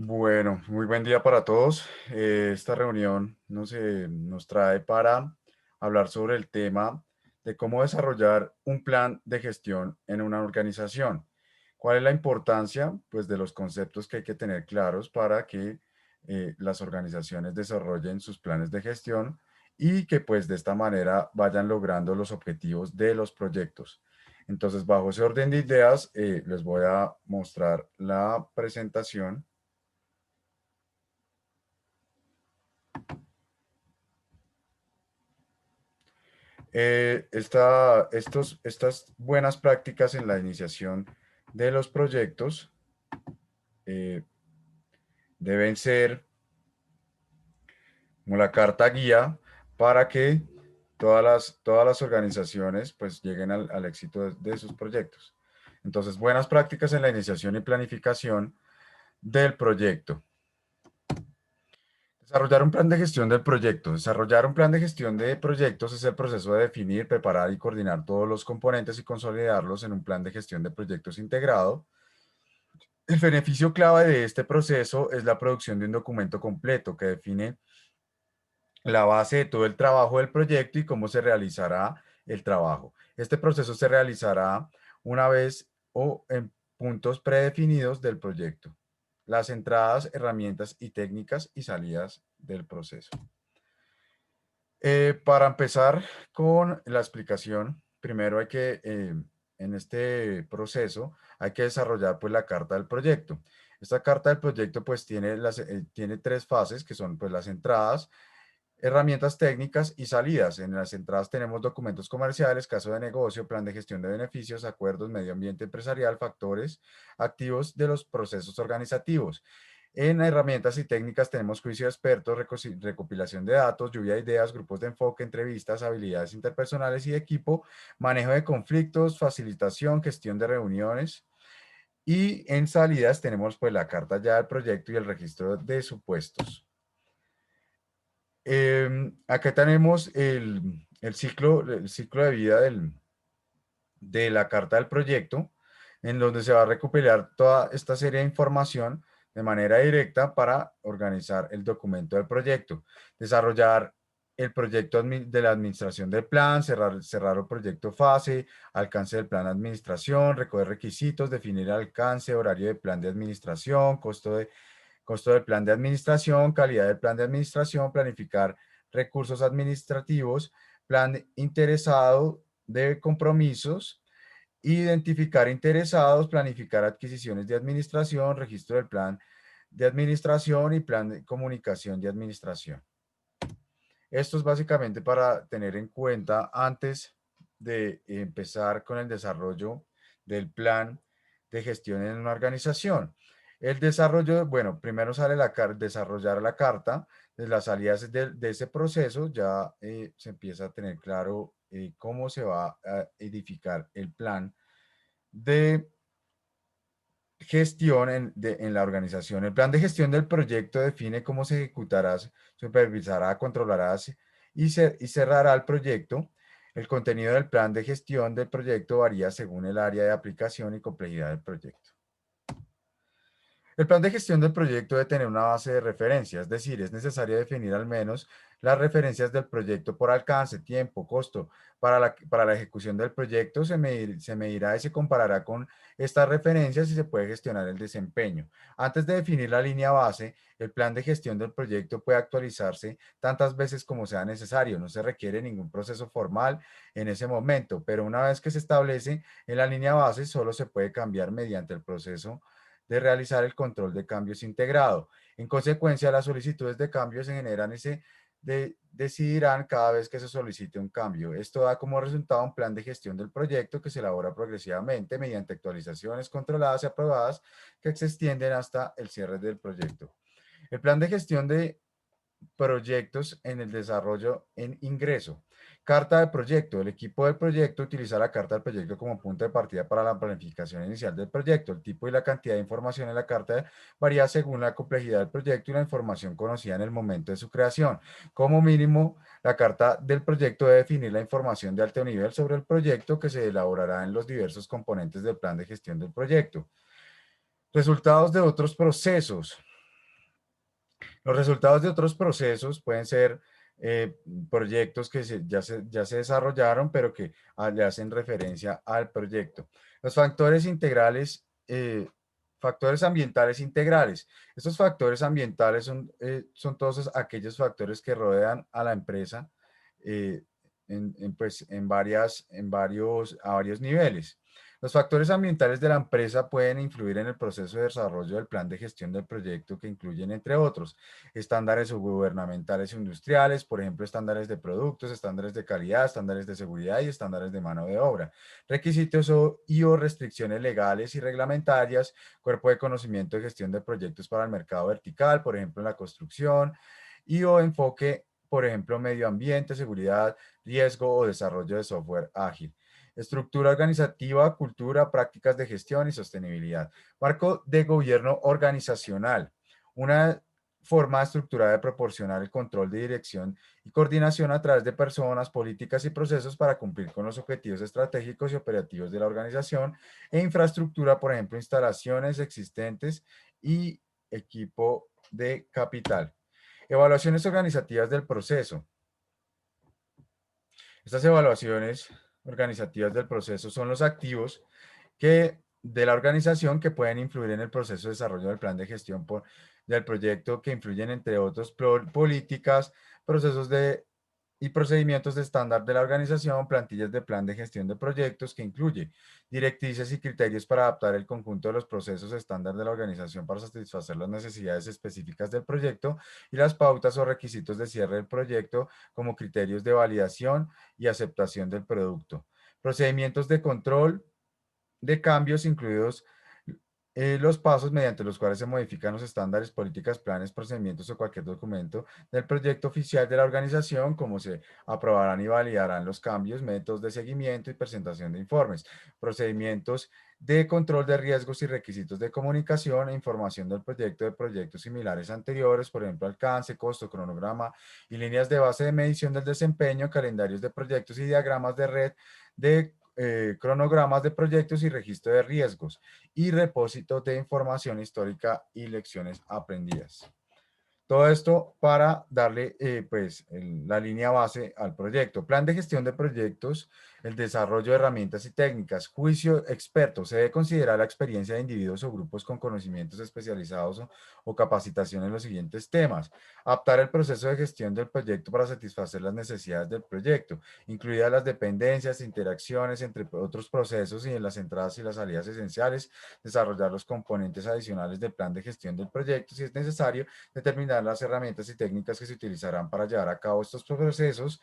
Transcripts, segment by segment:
Bueno, muy buen día para todos. Esta reunión nos trae para hablar sobre el tema de cómo desarrollar un plan de gestión en una organización. ¿Cuál es la importancia, pues, de los conceptos que hay que tener claros para que las organizaciones desarrollen sus planes de gestión y que, pues, de esta manera vayan logrando los objetivos de los proyectos? Entonces, bajo ese orden de ideas, les voy a mostrar la presentación. Estas buenas prácticas en la iniciación de los proyectos eh, deben ser como la carta guía para que todas las organizaciones pues lleguen al éxito de sus proyectos. Entonces, buenas prácticas en la iniciación y planificación del proyecto. Desarrollar un plan de gestión del proyecto. Desarrollar un plan de gestión de proyectos es el proceso de definir, preparar y coordinar todos los componentes y consolidarlos en un plan de gestión de proyectos integrado. El beneficio clave de este proceso es la producción de un documento completo que define la base de todo el trabajo del proyecto y cómo se realizará el trabajo. Este proceso se realizará una vez o en puntos predefinidos del proyecto. Las entradas, herramientas y técnicas y salidas del proceso. Para empezar con la explicación, primero en este proceso, hay que desarrollar pues la carta del proyecto. Esta carta del proyecto pues tiene tres fases que son pues las entradas, herramientas técnicas y salidas. En las entradas tenemos documentos comerciales, caso de negocio, plan de gestión de beneficios, acuerdos, medio ambiente empresarial, factores activos de los procesos organizativos. En herramientas y técnicas tenemos juicio de expertos, recopilación de datos, lluvia de ideas, grupos de enfoque, entrevistas, habilidades interpersonales y de equipo, manejo de conflictos, facilitación, gestión de reuniones. Y en salidas tenemos pues la carta ya del proyecto y el registro de supuestos. Acá tenemos el ciclo de vida de la carta del proyecto, en donde se va a recopilar toda esta serie de información de manera directa para organizar el documento del proyecto, desarrollar el proyecto de la administración del plan, cerrar el proyecto fase, alcance del plan de administración, recoger requisitos, definir el alcance, horario del plan de administración, costo del plan de administración, calidad del plan de administración, planificar recursos administrativos, plan interesado de compromisos, identificar interesados, planificar adquisiciones de administración, registro del plan de administración y plan de comunicación de administración. Esto es básicamente para tener en cuenta antes de empezar con el desarrollo del plan de gestión en una organización. El desarrollo, bueno, primero sale desarrollar la carta, de las salidas de ese proceso ya se empieza a tener claro cómo se va a edificar el plan de gestión en la organización. El plan de gestión del proyecto define cómo se ejecutará, supervisará, controlará y cerrará el proyecto. El contenido del plan de gestión del proyecto varía según el área de aplicación y complejidad del proyecto. El plan de gestión del proyecto debe tener una base de referencia, es decir, es necesario definir al menos las referencias del proyecto por alcance, tiempo, costo. Para la ejecución del proyecto se medirá y se comparará con estas referencias y se puede gestionar el desempeño. Antes de definir la línea base, el plan de gestión del proyecto puede actualizarse tantas veces como sea necesario. No se requiere ningún proceso formal en ese momento, pero una vez que se establece en la línea base, solo se puede cambiar mediante el proceso de realizar el control de cambios integrado. En consecuencia, las solicitudes de cambio se generan y decidirán cada vez que se solicite un cambio. Esto da como resultado un plan de gestión del proyecto que se elabora progresivamente mediante actualizaciones controladas y aprobadas que se extienden hasta el cierre del proyecto. El plan de gestión de proyectos en el desarrollo en ingreso. Carta de proyecto. El equipo del proyecto utiliza la carta del proyecto como punto de partida para la planificación inicial del proyecto. El tipo y la cantidad de información en la carta varía según la complejidad del proyecto y la información conocida en el momento de su creación. Como mínimo, la carta del proyecto debe definir la información de alto nivel sobre el proyecto que se elaborará en los diversos componentes del plan de gestión del proyecto. Resultados de otros procesos. Los resultados de otros procesos pueden ser proyectos que ya se desarrollaron, pero que le hacen referencia al proyecto. Los factores integrales, factores ambientales integrales. Estos factores ambientales son todos aquellos factores que rodean a la empresa eh, pues, a varios niveles. Los factores ambientales de la empresa pueden influir en el proceso de desarrollo del plan de gestión del proyecto que incluyen, entre otros, estándares gubernamentales e industriales, por ejemplo, estándares de productos, estándares de calidad, estándares de seguridad y estándares de mano de obra, requisitos o restricciones legales y reglamentarias, cuerpo de conocimiento de gestión de proyectos para el mercado vertical, por ejemplo, en la construcción, y o enfoque, por ejemplo, medio ambiente, seguridad, riesgo o desarrollo de software ágil. Estructura organizativa, cultura, prácticas de gestión y sostenibilidad. Marco de gobierno organizacional. Una forma estructurada de proporcionar el control de dirección y coordinación a través de personas, políticas y procesos para cumplir con los objetivos estratégicos y operativos de la organización e infraestructura, por ejemplo, instalaciones existentes y equipo de capital. Evaluaciones organizativas del proceso. Estas evaluaciones organizativas del proceso son los activos de la organización que pueden influir en el proceso de desarrollo del plan de gestión del proyecto, que influyen, entre otros, políticas, procesos y procedimientos de estándar de la organización, plantillas de plan de gestión de proyectos, que incluye directrices y criterios para adaptar el conjunto de los procesos estándar de la organización para satisfacer las necesidades específicas del proyecto y las pautas o requisitos de cierre del proyecto como criterios de validación y aceptación del producto. Procedimientos de control de cambios, incluidos los pasos mediante los cuales se modifican los estándares, políticas, planes, procedimientos o cualquier documento del proyecto oficial de la organización, como se aprobarán y validarán los cambios, métodos de seguimiento y presentación de informes, procedimientos de control de riesgos y requisitos de comunicación e información del proyecto de proyectos similares anteriores, por ejemplo, alcance, costo, cronograma y líneas de base de medición del desempeño, calendarios de proyectos y diagramas de red de cronogramas de proyectos y registro de riesgos y repósito de información histórica y lecciones aprendidas. Todo esto para darle pues la línea base al proyecto. Plan de gestión de proyectos, el desarrollo de herramientas y técnicas, juicio experto. Se debe considerar la experiencia de individuos o grupos con conocimientos especializados o capacitación en los siguientes temas. Adaptar el proceso de gestión del proyecto para satisfacer las necesidades del proyecto, incluidas las dependencias, interacciones entre otros procesos y en las entradas y las salidas esenciales. Desarrollar los componentes adicionales del plan de gestión del proyecto si es necesario, determinar las herramientas y técnicas que se utilizarán para llevar a cabo estos procesos,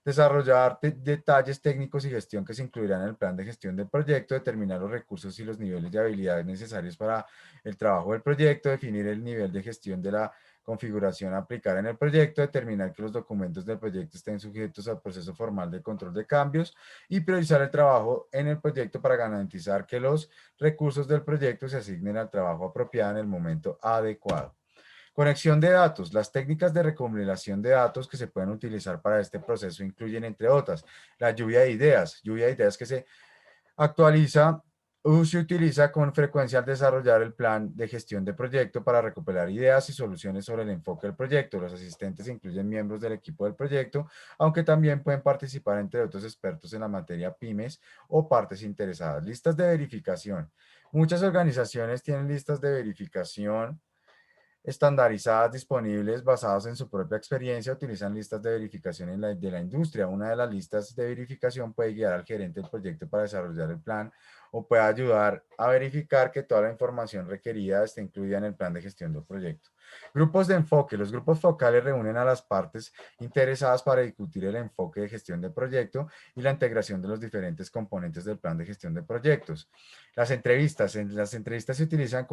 desarrollar detalles técnicos y gestión que se incluirán en el plan de gestión del proyecto, determinar los recursos y los niveles de habilidades necesarios para el trabajo del proyecto, definir el nivel de gestión de la configuración a aplicar en el proyecto, determinar que los documentos del proyecto estén sujetos al proceso formal de control de cambios y priorizar el trabajo en el proyecto para garantizar que los recursos del proyecto se asignen al trabajo apropiado en el momento adecuado. Conexión de datos. Las técnicas de recopilación de datos que se pueden utilizar para este proceso incluyen, entre otras, la lluvia de ideas que se actualiza o se utiliza con frecuencia al desarrollar el plan de gestión de proyecto para recopilar ideas y soluciones sobre el enfoque del proyecto. Los asistentes incluyen miembros del equipo del proyecto, aunque también pueden participar, entre otros, expertos en la materia pymes o partes interesadas. Listas de verificación. Muchas organizaciones tienen listas de verificación estandarizadas disponibles basadas en su propia experiencia, utilizan listas de verificación de la industria. Una de las listas de verificación puede guiar al gerente del proyecto para desarrollar el plan o puede ayudar a verificar que toda la información requerida esté incluida en el plan de gestión del proyecto. Grupos de enfoque. Los grupos focales reúnen a las partes interesadas para discutir el enfoque de gestión del proyecto y la integración de los diferentes componentes del plan de gestión de proyectos. Las entrevistas. En las entrevistas se utilizan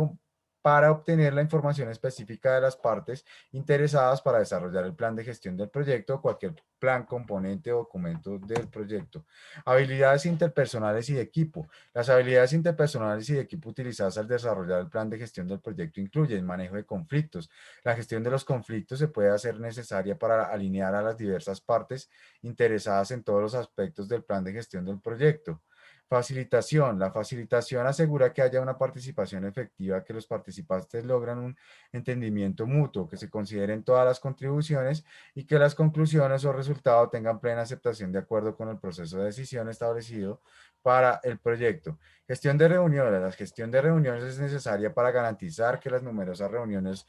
para obtener la información específica de las partes interesadas para desarrollar el plan de gestión del proyecto o cualquier plan, componente o documento del proyecto. Habilidades interpersonales y de equipo. Las habilidades interpersonales y de equipo utilizadas al desarrollar el plan de gestión del proyecto incluyen manejo de conflictos. La gestión de los conflictos se puede hacer necesaria para alinear a las diversas partes interesadas en todos los aspectos del plan de gestión del proyecto. Facilitación. La facilitación asegura que haya una participación efectiva, que los participantes logran un entendimiento mutuo, que se consideren todas las contribuciones y que las conclusiones o resultados tengan plena aceptación de acuerdo con el proceso de decisión establecido para el proyecto. Gestión de reuniones. La gestión de reuniones es necesaria para garantizar que las numerosas reuniones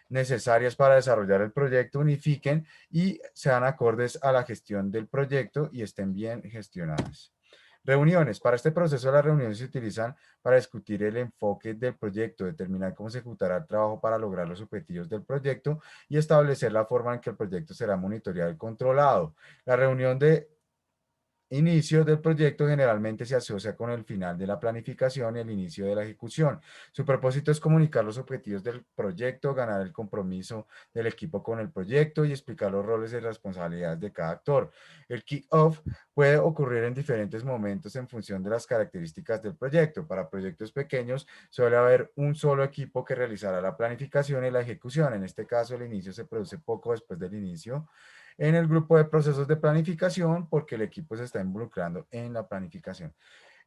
necesarias para desarrollar el proyecto unifiquen y sean acordes a la gestión del proyecto y estén bien gestionadas. Reuniones. Para este proceso, las reuniones se utilizan para discutir el enfoque del proyecto, determinar cómo se ejecutará el trabajo para lograr los objetivos del proyecto y establecer la forma en que el proyecto será monitoreado y controlado. La reunión de inicio del proyecto generalmente se asocia con el final de la planificación y el inicio de la ejecución. Su propósito es comunicar los objetivos del proyecto, ganar el compromiso del equipo con el proyecto y explicar los roles y responsabilidades de cada actor. El kick-off puede ocurrir en diferentes momentos en función de las características del proyecto. Para proyectos pequeños suele haber un solo equipo que realizará la planificación y la ejecución. En este caso, el inicio se produce poco después del inicio en el grupo de procesos de planificación porque el equipo se está involucrando en la planificación.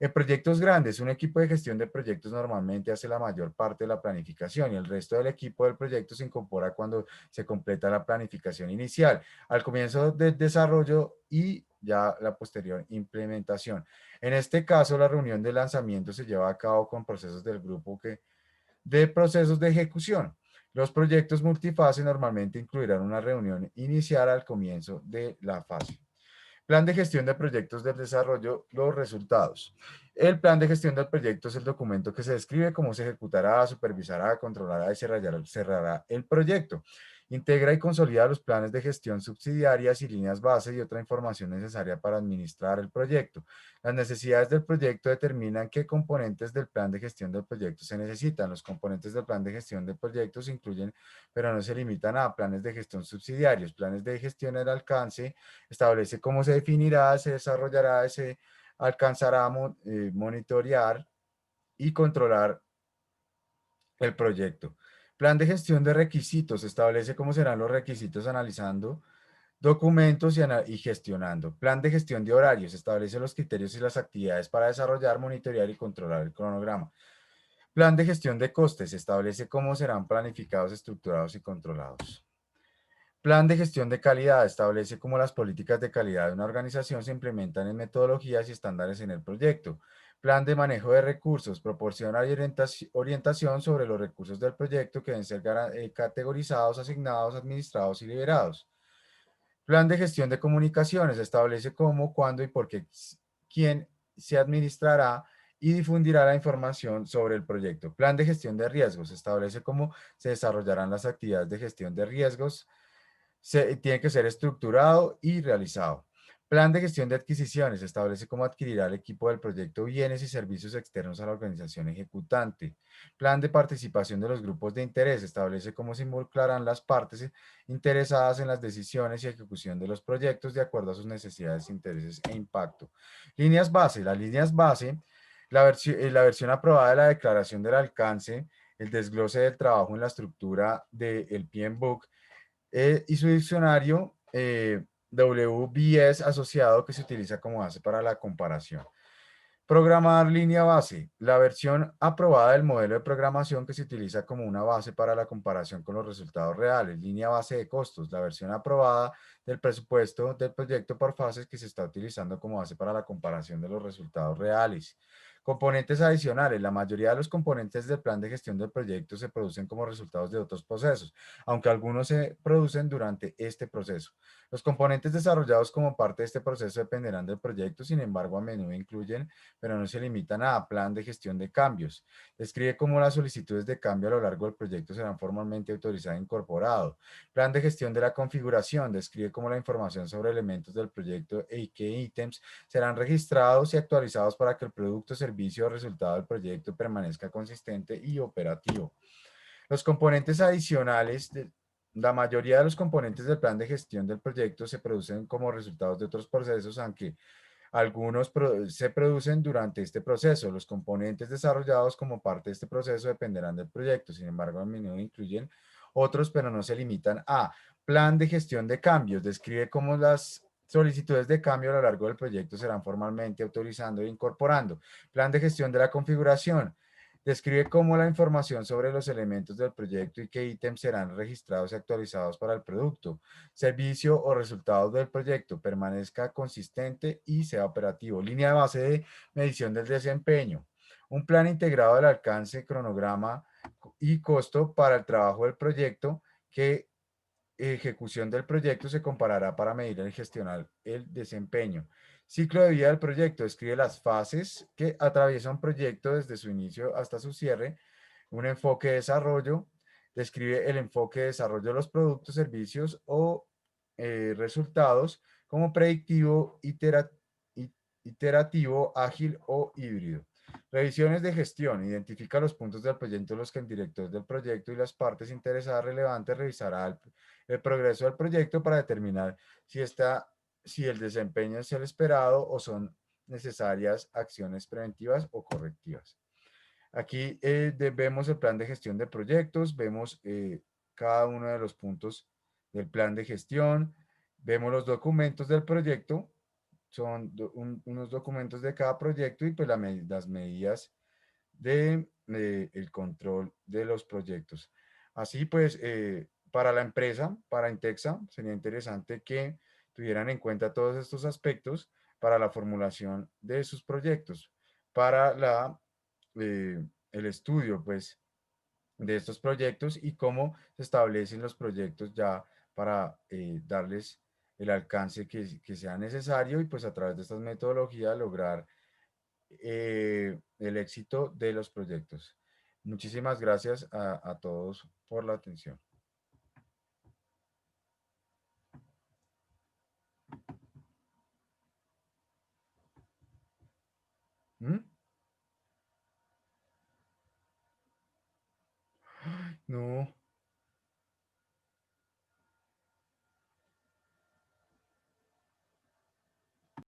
En proyectos grandes, un equipo de gestión de proyectos normalmente hace la mayor parte de la planificación y el resto del equipo del proyecto se incorpora cuando se completa la planificación inicial, al comienzo del desarrollo y ya la posterior implementación. En este caso, la reunión de lanzamiento se lleva a cabo con procesos del grupo de procesos de ejecución. Los proyectos multifase normalmente incluirán una reunión inicial al comienzo de la fase. Plan de gestión de proyectos del desarrollo, los resultados. El plan de gestión del proyecto es el documento que se describe cómo se ejecutará, supervisará, controlará y cerrará el proyecto. Integra y consolida los planes de gestión subsidiarias y líneas base y otra información necesaria para administrar el proyecto. Las necesidades del proyecto determinan qué componentes del plan de gestión del proyecto se necesitan. Los componentes del plan de gestión del proyecto se incluyen, pero no se limitan a planes de gestión subsidiarios, planes de gestión del alcance, establece cómo se definirá, se desarrollará, se alcanzará a monitorear y controlar el proyecto. Plan de gestión de requisitos, establece cómo serán los requisitos analizando documentos y gestionando. Plan de gestión de horarios, establece los criterios y las actividades para desarrollar, monitorear y controlar el cronograma. Plan de gestión de costes, establece cómo serán planificados, estructurados y controlados. Plan de gestión de calidad establece cómo las políticas de calidad de una organización se implementan en metodologías y estándares en el proyecto. Plan de manejo de recursos proporciona orientación sobre los recursos del proyecto que deben ser categorizados, asignados, administrados y liberados. Plan de gestión de comunicaciones establece cómo, cuándo y por qué, quién se administrará y difundirá la información sobre el proyecto. Plan de gestión de riesgos establece cómo se desarrollarán las actividades de gestión de riesgos, tiene que ser estructurado y realizado. Plan de gestión de adquisiciones establece cómo adquirirá el equipo del proyecto bienes y servicios externos a la organización ejecutante. Plan de participación de los grupos de interés establece cómo se involucrarán las partes interesadas en las decisiones y ejecución de los proyectos de acuerdo a sus necesidades, intereses e impacto. Líneas base. Las líneas base, la versión aprobada de la declaración del alcance, el desglose del trabajo en la estructura del PMBOK, y su diccionario WBS asociado que se utiliza como base para la comparación. Programar línea base, la versión aprobada del modelo de programación que se utiliza como una base para la comparación con los resultados reales. Línea base de costos, la versión aprobada del presupuesto del proyecto por fases que se está utilizando como base para la comparación de los resultados reales. Componentes adicionales. La mayoría de los componentes del plan de gestión del proyecto se producen como resultados de otros procesos, aunque algunos se producen durante este proceso. Los componentes desarrollados como parte de este proceso dependerán del proyecto, sin embargo, a menudo incluyen, pero no se limitan a plan de gestión de cambios. Describe cómo las solicitudes de cambio a lo largo del proyecto serán formalmente autorizadas e incorporado. Plan de gestión de la configuración. Describe cómo la información sobre elementos del proyecto y qué ítems serán registrados y actualizados para que el producto, servicio o resultado del proyecto permanezca consistente y operativo. Los componentes adicionales la mayoría de los componentes del plan de gestión del proyecto se producen como resultados de otros procesos, aunque algunos se producen durante este proceso. Los componentes desarrollados como parte de este proceso dependerán del proyecto. Sin embargo, a menudo incluyen otros, pero no se limitan a plan de gestión de cambios. Describe cómo las Solicitudes de cambio a lo largo del proyecto serán formalmente autorizando e incorporando. Plan de gestión de la configuración. Describe cómo la información sobre los elementos del proyecto y qué ítems serán registrados y actualizados para el producto, servicio o resultados del proyecto permanezca consistente y sea operativo. Línea de base de medición del desempeño. Un plan integrado del alcance, cronograma y costo para el trabajo del proyecto que ejecución del proyecto se comparará para medir y gestionar el desempeño. Ciclo de vida del proyecto. Describe las fases que atraviesa un proyecto desde su inicio hasta su cierre. Un enfoque de desarrollo. Describe el enfoque de desarrollo de los productos, servicios o resultados como predictivo, iterativo, ágil o híbrido. Revisiones de gestión. Identifica los puntos del proyecto en los que el director del proyecto y las partes interesadas relevantes revisará el progreso del proyecto para determinar si el desempeño es el esperado o son necesarias acciones preventivas o correctivas. Aquí vemos el plan de gestión de proyectos, vemos cada uno de los puntos del plan de gestión, vemos los documentos del proyecto, son unos documentos de cada proyecto y pues las medidas de el control de los proyectos. Así pues, para la empresa, para Intexa, sería interesante que tuvieran en cuenta todos estos aspectos para la formulación de sus proyectos, para el estudio, pues, de estos proyectos y cómo se establecen los proyectos ya para darles el alcance que sea necesario y pues a través de estas metodologías lograr el éxito de los proyectos. Muchísimas gracias a todos por la atención. ¿Mm?